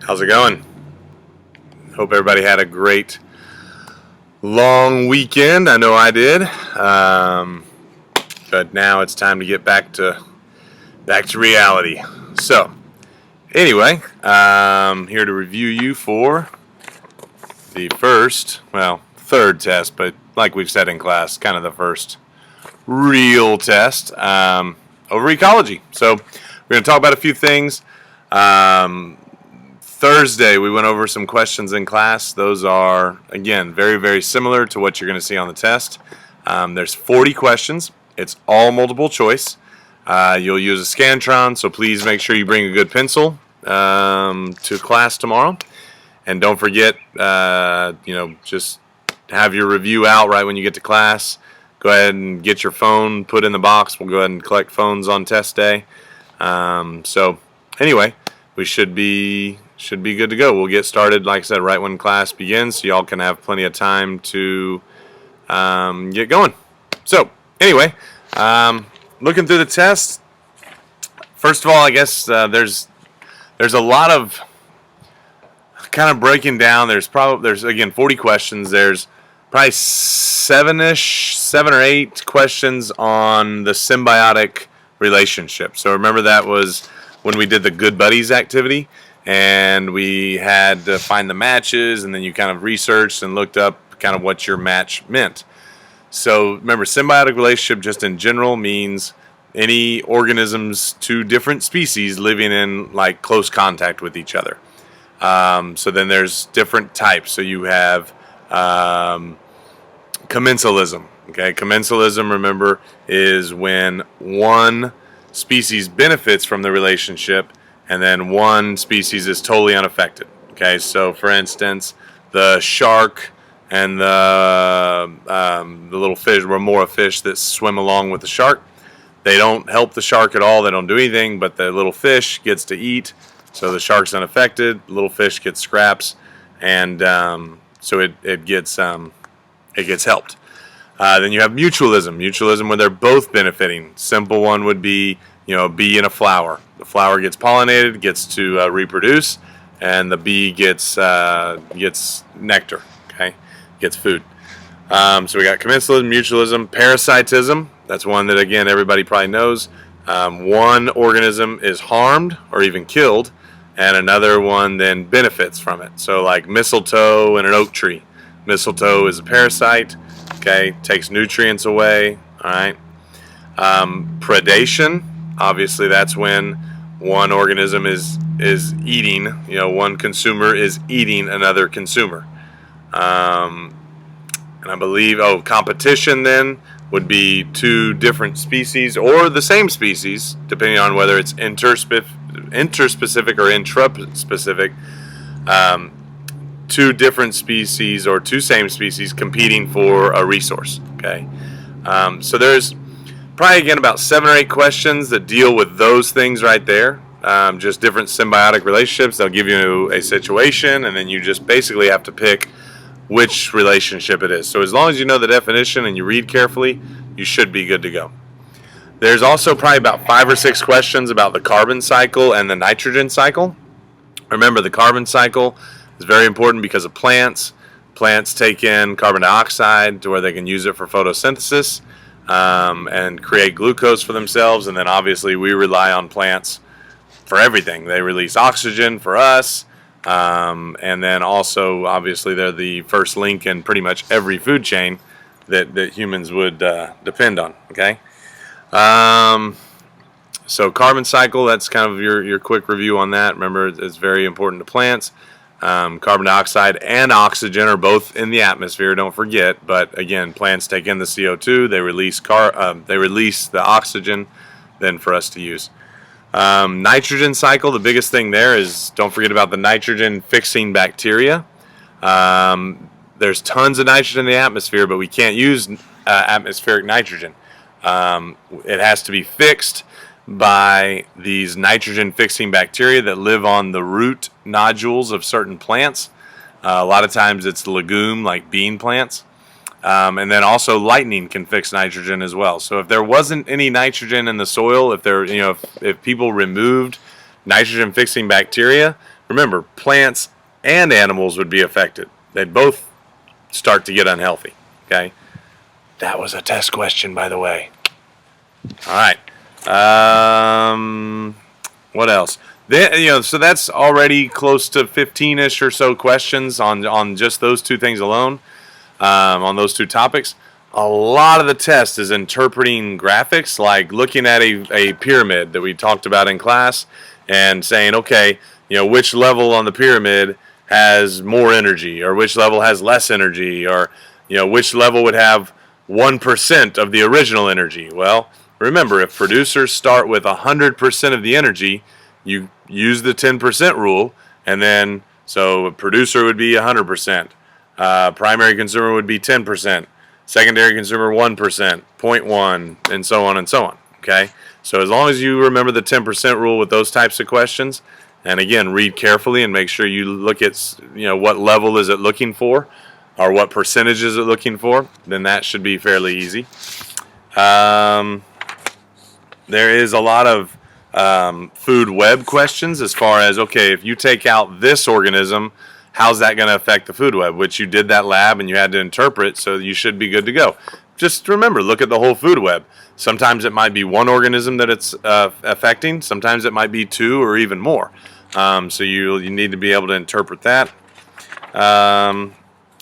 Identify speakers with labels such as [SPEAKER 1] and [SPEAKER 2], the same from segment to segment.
[SPEAKER 1] How's it going? Hope everybody had a great long weekend. I know I did. But now it's time to get back to reality. So, anyway, here to review you for the third test, but like we've said in class, kind of the first real test over ecology. So, we're going to talk about a few things. Thursday, we went over some questions in class. Those are, again, very, very similar to what you're going to see on the test. There's 40 questions. It's all multiple choice. You'll use a Scantron, so please make sure you bring a good pencil to class tomorrow. And don't forget, just have your review out right when you get to class. Go ahead and get your phone put in the box. We'll go ahead and collect phones on test day. So anyway, we should be good to go. We'll get started, like I said, right when class begins, so y'all can have plenty of time to get going. So anyway, looking through the test, first of all, I guess there's a lot of kind of breaking down. There's again 40 questions. There's probably seven or eight questions on the symbiotic relationship. So remember, that was when we did the Good Buddies activity, and we had to find the matches, and then you kind of researched and looked up kind of what your match meant. So remember, symbiotic relationship just in general means any organisms, two different species living in like close contact with each other. So then there's different types. So you have commensalism. Okay, commensalism, remember, is when one species benefits from the relationship and then one species is totally unaffected. Okay, so for instance, the shark and the little fish, remora fish that swim along with the shark, they don't help the shark at all. They don't do anything, but the little fish gets to eat. So the shark's unaffected, the little fish gets scraps, and so it gets helped. Then you have mutualism. Mutualism where they're both benefiting. Simple one would be, a bee and a flower. The flower gets pollinated, gets to reproduce, and the bee gets nectar. Okay, gets food. So we got commensalism, mutualism, parasitism. That's one that, again, everybody probably knows. One organism is harmed or even killed, and another one then benefits from it. So like mistletoe and an oak tree. Mistletoe is a parasite. Okay, takes nutrients away. All right. Predation, obviously, that's when one organism is eating. One consumer is eating another consumer. And I believe, competition then would be two different species or the same species, depending on whether it's interspecific or intraspecific. Two different species or two same species competing for a resource. Okay, so there's probably, again, about 7 or 8 questions that deal with those things right there. Just different symbiotic relationships. They'll give you a situation, and then you just basically have to pick which relationship it is. So as long as you know the definition and you read carefully, you should be good to go. There's also probably about 5 or 6 questions about the carbon cycle and the nitrogen cycle. Remember, the carbon cycle is very important because of plants. Plants take in carbon dioxide to where they can use it for photosynthesis and create glucose for themselves. And then obviously we rely on plants for everything. They release oxygen for us. And then also, obviously, they're the first link in pretty much every food chain that humans would depend on. Okay. So carbon cycle, that's kind of your quick review on that. Remember, it's very important to plants. Carbon dioxide and oxygen are both in the atmosphere, don't forget. But again, plants take in the CO2, they release the oxygen then for us to use. Nitrogen cycle, the biggest thing there is, don't forget about the nitrogen fixing bacteria. There's tons of nitrogen in the atmosphere, but we can't use atmospheric nitrogen. It has to be fixed by these nitrogen fixing bacteria that live on the root nodules of certain plants. A lot of times it's legume like bean plants. And then also lightning can fix nitrogen as well. So if there wasn't any nitrogen in the soil, if people removed nitrogen fixing bacteria, remember, plants and animals would be affected. They'd both start to get unhealthy. Okay? That was a test question, by the way. All right. What else? Then, so that's already close to 15-ish or so questions on just those two things alone, on those two topics. A lot of the test is interpreting graphics, like looking at a pyramid that we talked about in class and saying, okay, which level on the pyramid has more energy, or which level has less energy, or which level would have 1% of the original energy. Well, remember, if producers start with 100% of the energy, you use the 10% rule, and then so a producer would be 100%, primary consumer would be 10%, secondary consumer 1%, 0.1, and so on and so on. Okay, so as long as you remember the 10% rule with those types of questions, and again, read carefully and make sure you look at what level is it looking for, or what percentage is it looking for, then that should be fairly easy. There is a lot of food web questions as far as, okay, if you take out this organism, how's that going to affect the food web? Which you did that lab and you had to interpret, so you should be good to go. Just remember, look at the whole food web. Sometimes it might be one organism that it's affecting. Sometimes it might be two or even more. So you need to be able to interpret that.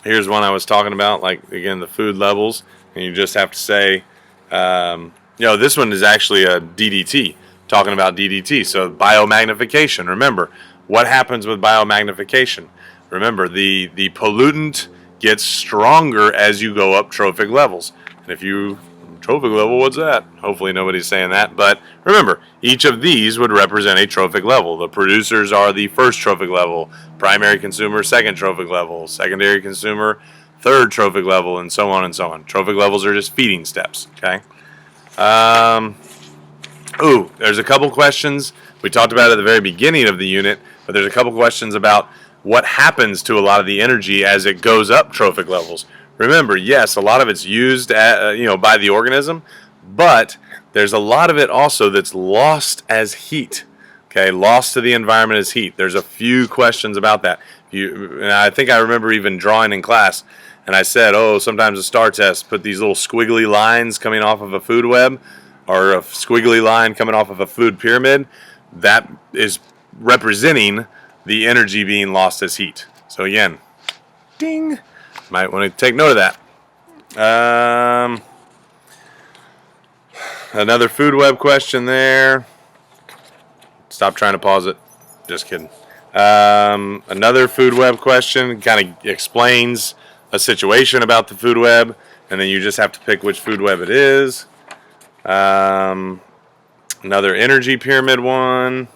[SPEAKER 1] Here's one I was talking about, like, again, the food levels. And you just have to say, this one is actually a DDT, talking about DDT. So biomagnification. Remember, what happens with biomagnification? Remember, the pollutant gets stronger as you go up trophic levels. And trophic level, what's that? Hopefully nobody's saying that. But remember, each of these would represent a trophic level. The producers are the first trophic level, primary consumer, second trophic level, secondary consumer, third trophic level, and so on and so on. Trophic levels are just feeding steps, okay? There's a couple questions. We talked about it at the very beginning of the unit, but there's a couple questions about what happens to a lot of the energy as it goes up trophic levels. Remember, yes, a lot of it's used by the organism, but there's a lot of it also that's lost as heat. Okay, lost to the environment as heat. There's a few questions about that. And I think I remember even drawing in class, and I said, sometimes a STAR test put these little squiggly lines coming off of a food web, or a squiggly line coming off of a food pyramid. That is representing the energy being lost as heat. So again, ding. Might want to take note of that. Another food web question there. Stop trying to pause it. Just kidding. Another food web question kind of explains a situation about the food web, and then you just have to pick which food web it is. Another energy pyramid one.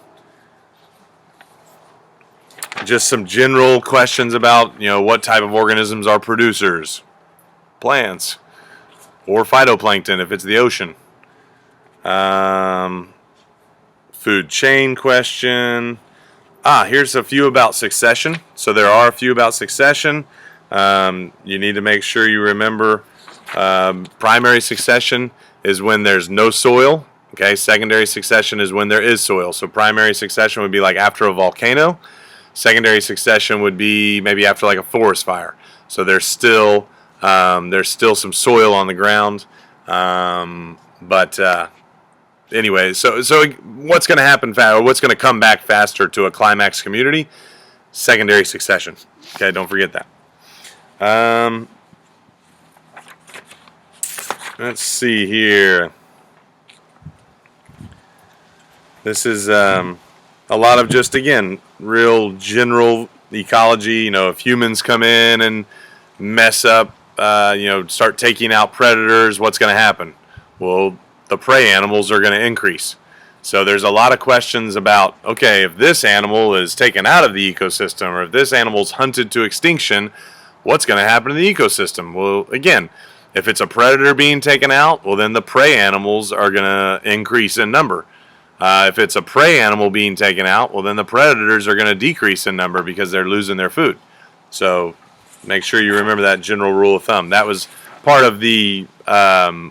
[SPEAKER 1] Just some general questions about, what type of organisms are producers? Plants. Or phytoplankton if it's the ocean. Food chain question. Here's a few about succession. So there are a few about succession. You need to make sure you remember primary succession is when there's no soil. Okay, secondary succession is when there is soil. So primary succession would be like after a volcano. Secondary succession would be maybe after like a forest fire. So there's still some soil on the ground. Anyway, so what's going to happen or what's going to come back faster to a climax community? Secondary succession. Okay, don't forget that. Let's see here. This is a lot of just, again, real general ecology. If humans come in and mess up, start taking out predators, what's going to happen? Well, the prey animals are going to increase. So there's a lot of questions about, okay, if this animal is taken out of the ecosystem, or if this animal's hunted to extinction, what's going to happen to the ecosystem? Well, again, if it's a predator being taken out, well, then the prey animals are going to increase in number. If it's a prey animal being taken out, well, then the predators are going to decrease in number because they're losing their food. So make sure you remember that general rule of thumb. That was part of the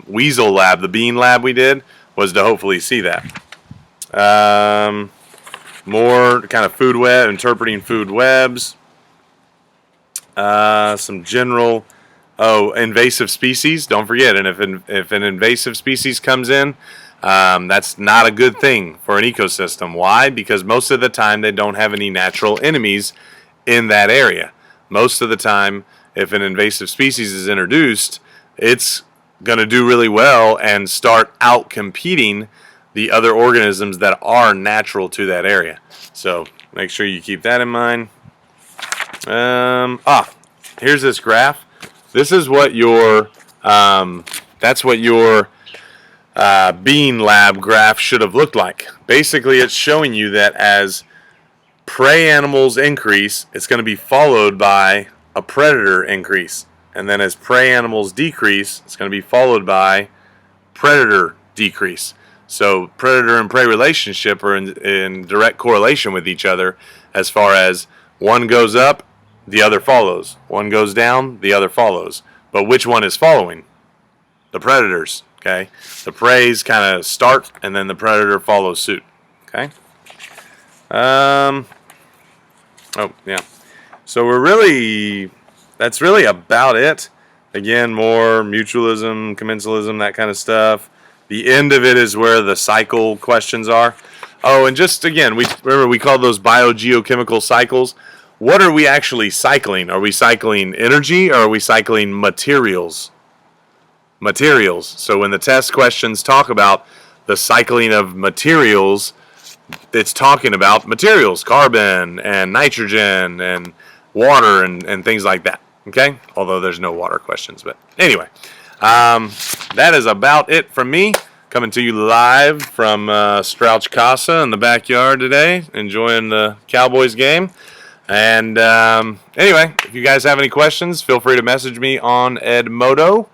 [SPEAKER 1] weasel lab, the bean lab we did, was to hopefully see that. more kind of food web, interpreting food webs. Some general, invasive species. Don't forget, and if an invasive species comes in, that's not a good thing for an ecosystem. Why? Because most of the time they don't have any natural enemies in that area. Most of the time, if an invasive species is introduced, it's going to do really well and start out competing the other organisms that are natural to that area. So make sure you keep that in mind. Here's this graph. This is what your that's what your bean lab graph should have looked like. Basically, it's showing you that as prey animals increase, it's going to be followed by a predator increase. And then as prey animals decrease, it's going to be followed by predator decrease. So predator and prey relationship are in direct correlation with each other as far as one goes up, the other follows. One goes down, the other follows. But which one is following? The predators, okay? The preys kind of start, and then the predator follows suit, okay? Oh, yeah. So that's really about it. Again, more mutualism, commensalism, that kind of stuff. The end of it is where the cycle questions are. Oh, and just again, we call those biogeochemical cycles. What are we actually cycling? Are we cycling energy, or are we cycling materials? Materials. So when the test questions talk about the cycling of materials, it's talking about materials, carbon and nitrogen and water and things like that. Okay? Although there's no water questions. But anyway, that is about it from me. Coming to you live from Strauch Casa in the backyard today, enjoying the Cowboys game. And anyway, if you guys have any questions, feel free to message me on Edmodo.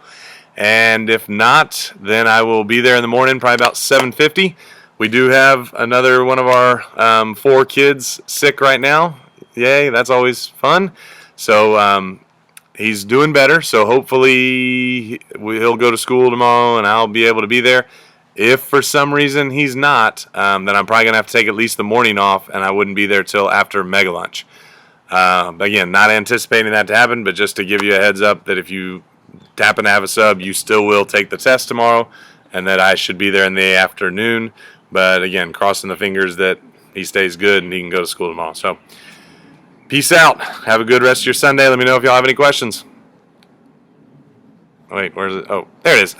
[SPEAKER 1] And if not, then I will be there in the morning, probably about 7:50. We do have another one of our 4 kids sick right now. Yay, that's always fun. So he's doing better. So hopefully he'll go to school tomorrow and I'll be able to be there. If for some reason he's not, then I'm probably going to have to take at least the morning off, and I wouldn't be there till after mega lunch. Again, not anticipating that to happen, but just to give you a heads up that if you happen to have a sub, you still will take the test tomorrow, and that I should be there in the afternoon. But again, crossing the fingers that he stays good and he can go to school tomorrow. So peace out. Have a good rest of your Sunday. Let me know if y'all have any questions. Wait, where is it? Oh, there it is.